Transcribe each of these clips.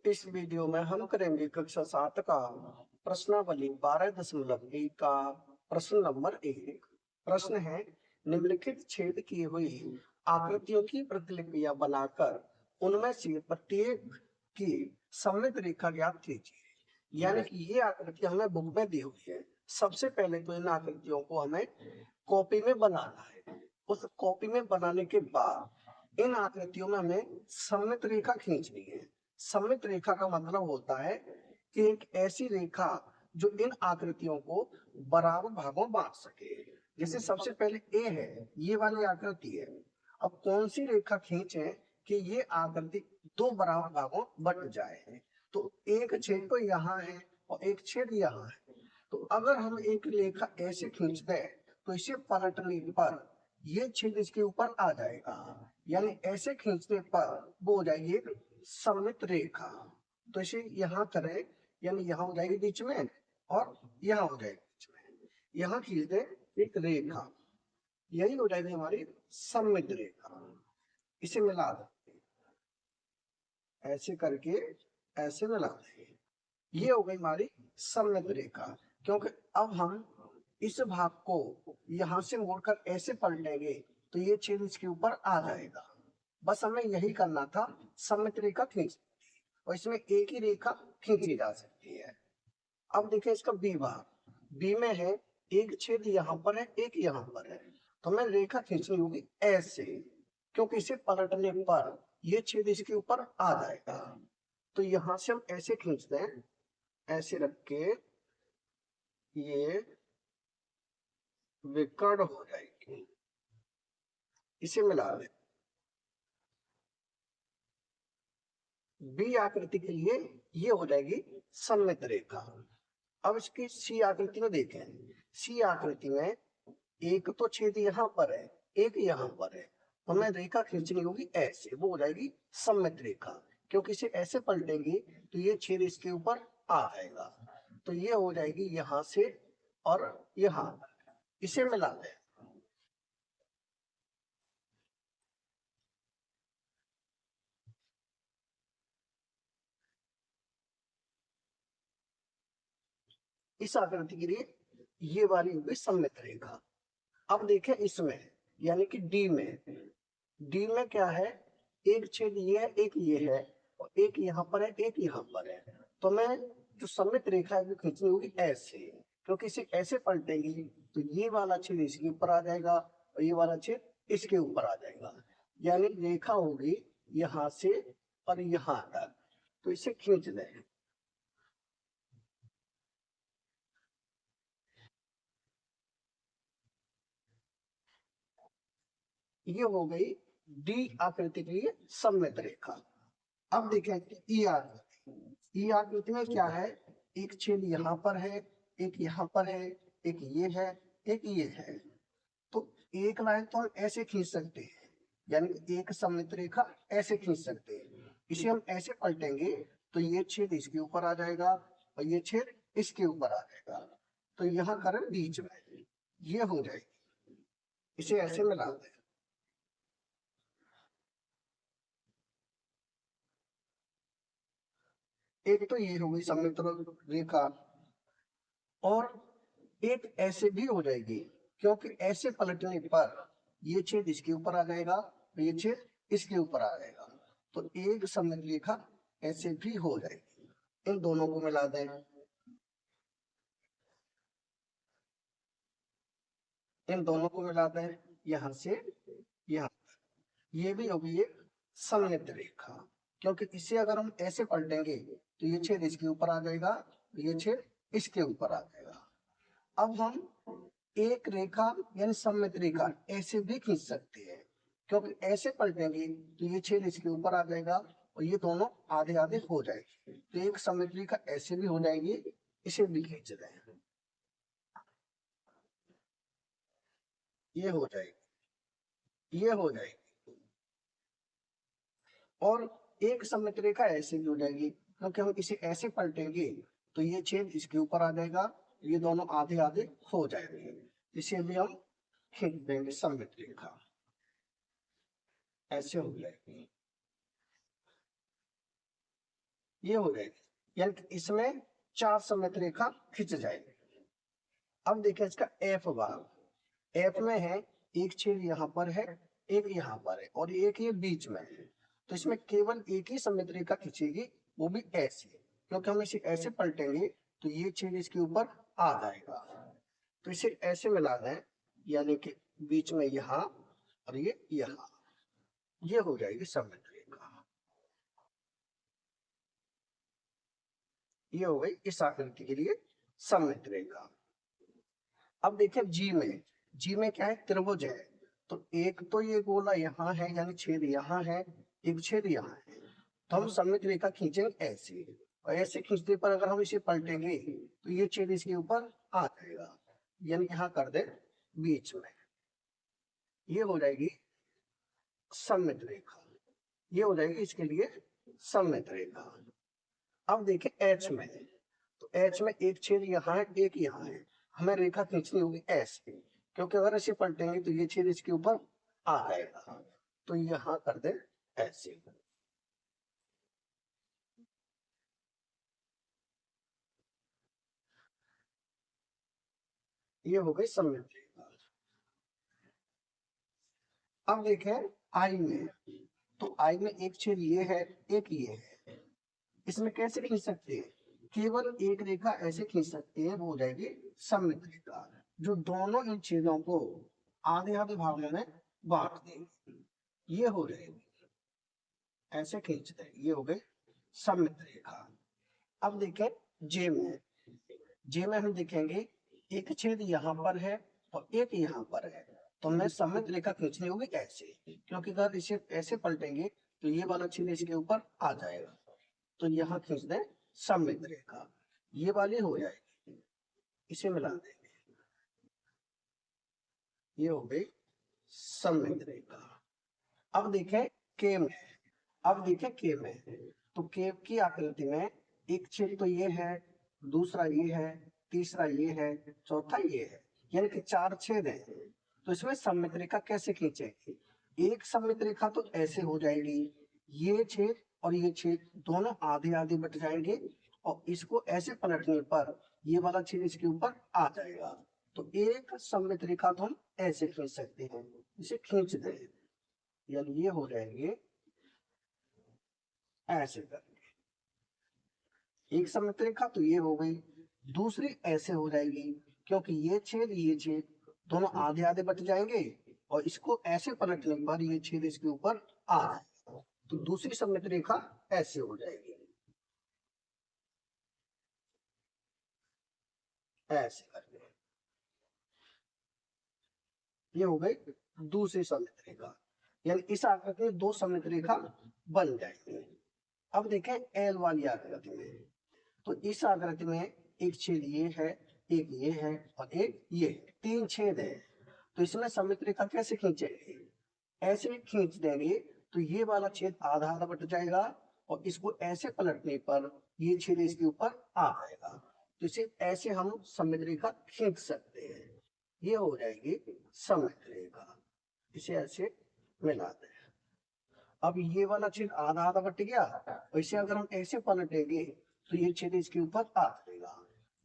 इस वीडियो में हम करेंगे कक्षा 7 का प्रश्नावली 12.1 का प्रश्न नंबर 1। प्रश्न है, निम्नलिखित छेद की हुई आकृतियों की प्रतिलिपियां बनाकर उनमें से प्रत्येक की सममित रेखा ज्ञात कीजिए। यानी कि ये आकृतियां हमें बुक में दी हुई है। सबसे पहले तो इन आकृतियों को हमें कॉपी में बनाना है। उस कॉपी में बनाने के बाद इन आकृतियों में हमें सममित रेखा खींचनी है। सममित रेखा का मतलब होता है कि एक ऐसी रेखा जो इन आकृतियों को बराबर भागों में बांट सके। जैसे सबसे पहले ए है, ये वाली आकृति है। अब कौन सी रेखा खींचे कि ये आकृति दो बराबर भागों बट जाए। तो एक छेद तो यहाँ है और एक छेद यहाँ है। तो अगर हम एक रेखा ऐसे खींच दें तो इसे पलटने पर ये छेद इसके ऊपर आ जाएगा। यानी ऐसे खींचने पर वो हो जाएगी एक सममित रेखा। तो इसे यहाँ करें, यानी यहाँ हो जाएगी बीच में और यहाँ हो जाएगी बीच में। यहाँ खींच दे एक रेखा, यही हो जाएगी हमारी सममित रेखा। इसे मिला देंगे, ऐसे करके ऐसे मिला देंगे, ये हो गई हमारी सममित रेखा। क्योंकि अब हम इस भाग को यहाँ से मोड़कर ऐसे पलटेंगे तो ये छेद इसके ऊपर आ जाएगा। बस हमें यही करना था, सममित रेखा खींच, और इसमें एक ही रेखा खींची जा सकती है। अब देखिए इसका बी भाग, बी में है एक छेद यहाँ पर है, एक यहाँ पर है। तो हमें रेखा खींचनी होगी ऐसे, क्योंकि इसे पलटने पर ये छेद इसके ऊपर आ जाएगा। तो यहाँ से हम ऐसे खींच दें, ऐसे रख के ये विकर्ण हो जाएगी। इसे मिला दें। बी आकृति के लिए ये हो जाएगी सममित रेखा। अब इसकी सी आकृति में देखें, सी आकृति में एक तो छेद यहाँ पर है, एक यहाँ पर है। हमें रेखा खींचनी होगी ऐसे, वो हो जाएगी सममित रेखा। क्योंकि इसे ऐसे पलटेंगे तो ये छेद इसके ऊपर आ जाएगा। तो ये हो जाएगी यहाँ से और यहाँ, इसे मिला दें। इस आकृति के लिए ये वाली होगी सममित रेखा। अब देखें इसमें, यानी कि डी में, डी में क्या है, एक छेद ये है, एक ये है, और एक यहाँ पर है, एक यहाँ पर है। तो मैं जो सममित रेखा है वो खींचनी होगी ऐसे, क्योंकि इसे ऐसे पलटेंगे तो ये वाला छेद इसके ऊपर आ जाएगा और ये वाला छेद इसके ऊपर आ जाएगा। यानी रेखा होगी यहाँ से और यहाँ तक। तो इसे खींच दें। ये हो गई डी आकृति के लिए सममित रेखा। अब देखें ई आकृति, ई आकृति में क्या है, एक छेद यहाँ पर है, एक यहाँ पर है, एक ये है, एक ये है। तो एक लाइन तो हम ऐसे खींच सकते हैं, यानी एक सममित रेखा ऐसे खींच सकते हैं। इसे हम ऐसे पलटेंगे तो ये छेद इसके ऊपर आ जाएगा और ये छेद इसके ऊपर आ जाएगा। तो यहाँ करें बीच में, ये हो जाएगी। इसे ऐसे मिला दें। एक तो ये हो गई सममित रेखा, और एक ऐसे भी हो जाएगी, क्योंकि ऐसे पलटने पर ये छेद इसके ऊपर आ जाएगा और ये छेद इसके ऊपर आ जाएगा। तो एक सममित रेखा ऐसे भी हो जाएगी। इन दोनों को मिला दें, इन दोनों को मिला दें, यहां से यहां, ये भी होगी एक सममित रेखा। क्योंकि इसे अगर हम ऐसे पलटेंगे तो ये छेद इसके ऊपर आ जाएगा, ये छेद इसके ऊपर आ जाएगा। अब हम एक रेखा यानी सममित रेखा ऐसे भी खींच सकते हैं, क्योंकि ऐसे पलटेंगे तो ये छेद इसके ऊपर आ जाएगा और ये दोनों आधे आधे हो जाएगी। तो एक सममित रेखा ऐसे भी हो जाएगी, इसे भी खींच रहे हैं, ये हो जाएगी, ये हो जाएगी। और एक सममित रेखा ऐसे भी हो जाएगी, क्योंकि हम इसे ऐसे पलटेंगे तो ये छेद इसके ऊपर आ जाएगा, ये दोनों आधे आधे हो जाएंगे। इसे भी हम खींच देंगे सममित रेखा, ऐसे हो जाएगी। ये हो जाएगी, यानी कि इसमें 4 सममित रेखा खिंच जाएगी। अब देखिए इसका एफ भाग, एफ में है एक छेद यहाँ पर है, एक यहाँ पर है और एक ये बीच में है, तो इसमें केवल एक ही सममित रेखा खिंचेगी, वो भी ऐसे, क्योंकि हम इसे ऐसे पलटेंगे तो ये छेद इसके ऊपर आ जाएगा। तो इसे ऐसे मिला दें, यानी कि बीच में यहाँ और ये यहाँ, ये हो जाएगी सममित रेखा। ये हो गई इस आकृति के लिए सममित रेखा। अब देखिए जी में क्या है, त्रिभुज है, तो एक तो ये गोला यहाँ है, यानी छेद यहाँ है, एक छेद यहाँ है, तो हम सममित रेखा खींचेंगे ऐसे, और ऐसे खींचने पर अगर हम इसे पलटेंगे तो ये छेद इसके ऊपर आ जाएगा, यानी यहाँ कर दे बीच में, ये हो जाएगी सममित रेखा, ये हो जाएगी इसके लिए सममित रेखा। अब देखिए एच में, तो एच में एक छेद यहाँ है, एक यहाँ है, हमें रेखा खींचनी होगी ऐसे, क्योंकि अगर इसे पलटेंगे तो ये छेद इसके ऊपर आ जाएगा, तो यहाँ कर दे ऐसे। ये हो गई सममित रेखा। अब देखें आई में, तो आई में एक छेद ये है, एक ये है, इसमें कैसे खींच सकते हैं, केवल एक रेखा ऐसे खींच सकते हैं, वो हो जाएगी सममित रेखा, जो दोनों इन छेदों को आधे आधे भागों में बांट देंगे, ये हो जाएगी, ऐसे खींच दें, ये हो गई सममित रेखा। अब देखें जे में, जे में हम देखेंगे एक छेद यहाँ पर है और एक यहाँ पर है, तो हमें सममित रेखा खींचनी होगी ऐसे, क्योंकि अगर इसे ऐसे पलटेंगे तो ये वाला छेद इसके ऊपर आ जाएगा, तो यहाँ खींच दें सममित रेखा, ये वाली हो जाएगी, इसे मिला देंगे, ये हो गई सममित रेखा। अब देखें के में, अब देखें के में, तो के की आकृति में एक छेद तो ये है, दूसरा ये है, तीसरा ये है, चौथा ये है, यानी कि 4 छेद है, तो इसमें सममित रेखा कैसे खींचेंगे, एक सममित रेखा तो ऐसे हो जाएगी, ये छेद और ये छेद दोनों आधे आधे बट जाएंगे, और इसको ऐसे पलटने पर ये वाला छेद इसके ऊपर आ जाएगा, तो एक सममित रेखा तो हम ऐसे खींच सकते हैं, इसे खींच दें, यानी ये हो जाएंगे ऐसे करके, एक सममित रेखा तो ये हो गई, दूसरी ऐसे हो जाएगी, क्योंकि ये छेद दोनों आधे आधे बट जाएंगे, और इसको ऐसे पलटने पर ये छेद इसके ऊपर आ जाएगा, तो दूसरी सममित रेखा ऐसे हो जाएगी, ऐसे करके, ये हो गई दूसरी सममित रेखा, यानी इस आकृति में 2 सममित रेखा बन जाएंगे। अब देखें एल वाली आकृति में, तो इस आकृति में एक छेद ये है, एक ये है और एक ये, 3 छेद है, तो इसमें सममित रेखा कैसे खींचेंगे, ऐसे खींच देंगे तो ये वाला छेद आधा आधा बट जाएगा, और इसको ऐसे पलटने पर ये छेद इसके ऊपर आ जाएगा, तो इसे ऐसे हम सममित रेखा खींच सकते हैं, ये हो जाएगी सममित रेखा, इसे ऐसे मिला दें। अब ये वाला छेद आधा आधा बट गया, और इसे अगर हम ऐसे पलटेंगे तो ये छेद इसके ऊपर आ जाएगा,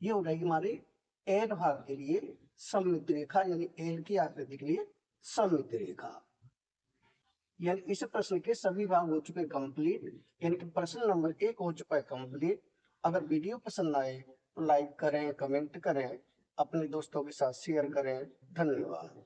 ये हो जाएगी हमारी एल भाग के लिए सममित रेखा, यानी एल की आकृति के लिए सममित रेखा। यानी इस प्रश्न के सभी भाग हो चुके कंप्लीट, यानी कि प्रश्न नंबर 1 हो चुका है कंप्लीट। अगर वीडियो पसंद आए तो लाइक करें, कमेंट करें, अपने दोस्तों के साथ शेयर करें। धन्यवाद।